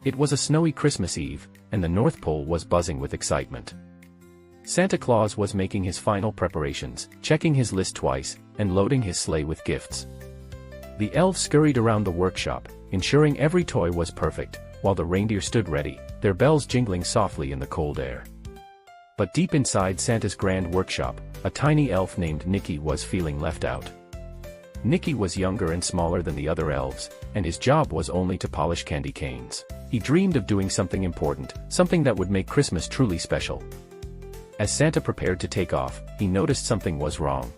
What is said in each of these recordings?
It was a snowy Christmas Eve, and the North Pole was buzzing with excitement. Santa Claus was making his final preparations, checking his list twice, and loading his sleigh with gifts. The elves scurried around the workshop, ensuring every toy was perfect, while the reindeer stood ready, their bells jingling softly in the cold air. But deep inside Santa's grand workshop, a tiny elf named Nicky was feeling left out. Nicky was younger and smaller than the other elves, and his job was only to polish candy canes. He dreamed of doing something important, something that would make Christmas truly special. As Santa prepared to take off, he noticed something was wrong.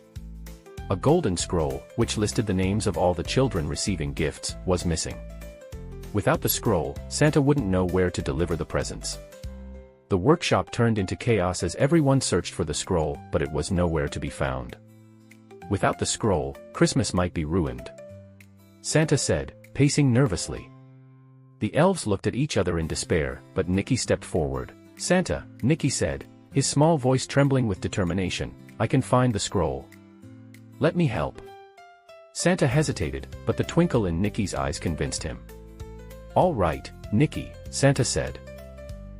A golden scroll, which listed the names of all the children receiving gifts, was missing. Without the scroll, Santa wouldn't know where to deliver the presents. The workshop turned into chaos as everyone searched for the scroll, but it was nowhere to be found. Without the scroll, Christmas might be ruined. Santa said, pacing nervously. The elves looked at each other in despair, but Nicky stepped forward. Santa, Nicky said, his small voice trembling with determination, I can find the scroll. Let me help. Santa hesitated, but the twinkle in Nicky's eyes convinced him. All right, Nicky, Santa said.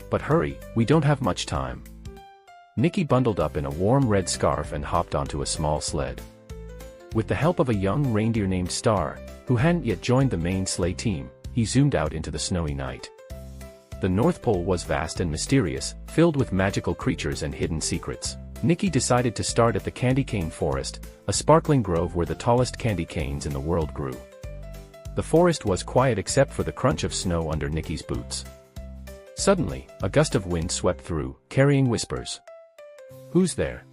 But hurry, we don't have much time. Nicky bundled up in a warm red scarf and hopped onto a small sled. With the help of a young reindeer named Star, who hadn't yet joined the main sleigh team, he zoomed out into the snowy night. The North Pole was vast and mysterious, filled with magical creatures and hidden secrets. Nicky decided to start at the candy cane forest, a sparkling grove where the tallest candy canes in the world grew. The forest was quiet except for the crunch of snow under Nicky's boots. Suddenly, a gust of wind swept through, carrying whispers. Who's there?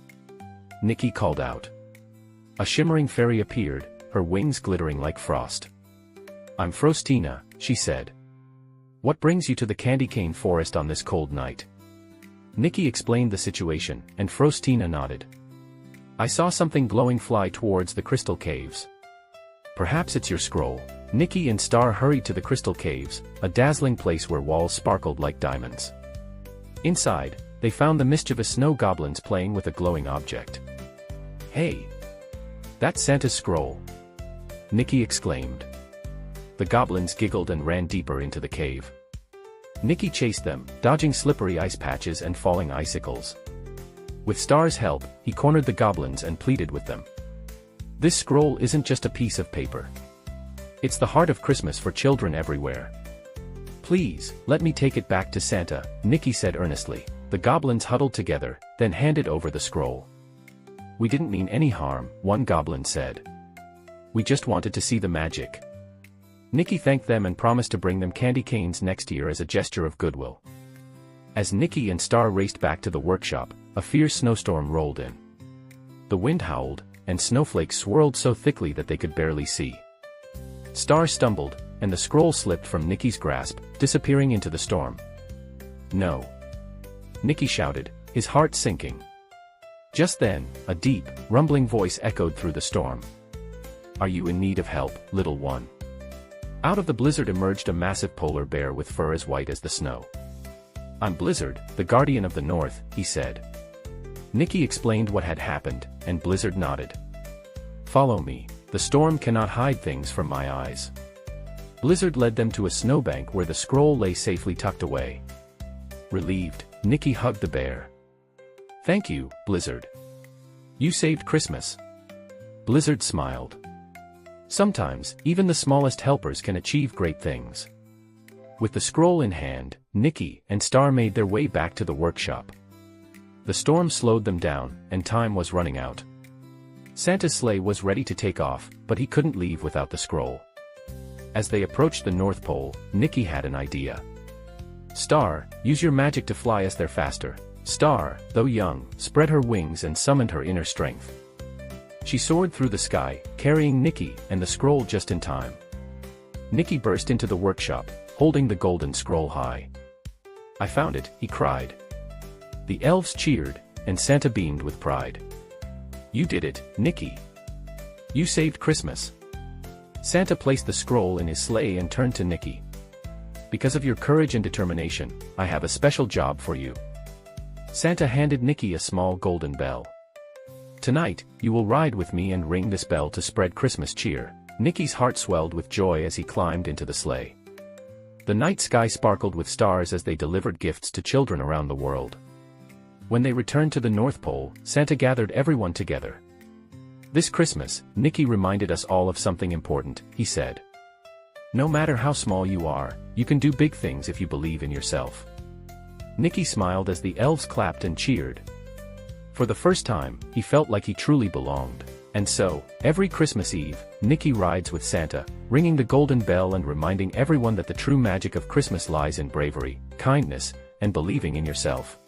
Nicky called out. A shimmering fairy appeared, her wings glittering like frost. I'm Frostina, she said. What brings you to the candy cane forest on this cold night? Nicky explained the situation, and Frostina nodded. I saw something glowing fly towards the crystal caves. Perhaps it's your scroll. Nicky and Star hurried to the crystal caves, a dazzling place where walls sparkled like diamonds. Inside, they found the mischievous snow goblins playing with a glowing object. Hey! That's Santa's scroll! Nicky exclaimed. The goblins giggled and ran deeper into the cave. Nicky chased them, dodging slippery ice patches and falling icicles. With Star's help, he cornered the goblins and pleaded with them. This scroll isn't just a piece of paper. It's the heart of Christmas for children everywhere. Please, let me take it back to Santa, Nicky said earnestly. The goblins huddled together, then handed over the scroll. We didn't mean any harm, one goblin said. We just wanted to see the magic. Nicky thanked them and promised to bring them candy canes next year as a gesture of goodwill. As Nicky and Star raced back to the workshop, a fierce snowstorm rolled in. The wind howled, and snowflakes swirled so thickly that they could barely see. Star stumbled, and the scroll slipped from Nicky's grasp, disappearing into the storm. No! Nicky shouted, his heart sinking. Just then, a deep, rumbling voice echoed through the storm. Are you in need of help, little one? Out of the blizzard emerged a massive polar bear with fur as white as the snow. I'm Blizzard, the guardian of the north, he said. Nicky explained what had happened, and Blizzard nodded. Follow me, the storm cannot hide things from my eyes. Blizzard led them to a snowbank where the scroll lay safely tucked away. Relieved, Nicky hugged the bear. Thank you, Blizzard. You saved Christmas. Blizzard smiled. Sometimes, even the smallest helpers can achieve great things. With the scroll in hand, Nicky and Star made their way back to the workshop. The storm slowed them down, and time was running out. Santa's sleigh was ready to take off, but he couldn't leave without the scroll. As they approached the North Pole, Nicky had an idea. Star, use your magic to fly us there faster. Star, though young, spread her wings and summoned her inner strength. She soared through the sky, carrying Nicky and the scroll just in time. Nicky burst into the workshop, holding the golden scroll high. I found it, he cried. The elves cheered, and Santa beamed with pride. You did it, Nicky. You saved Christmas. Santa placed the scroll in his sleigh and turned to Nicky. Because of your courage and determination, I have a special job for you. Santa handed Nicky a small golden bell. Tonight, you will ride with me and ring this bell to spread Christmas cheer. Nicky's heart swelled with joy as he climbed into the sleigh. The night sky sparkled with stars as they delivered gifts to children around the world. When they returned to the North Pole, Santa gathered everyone together. "This Christmas, Nicky reminded us all of something important," he said. "No matter how small you are, you can do big things if you believe in yourself." Nicky smiled as the elves clapped and cheered. For the first time, he felt like he truly belonged. And so, every Christmas Eve, Nicky rides with Santa, ringing the golden bell and reminding everyone that the true magic of Christmas lies in bravery, kindness, and believing in yourself.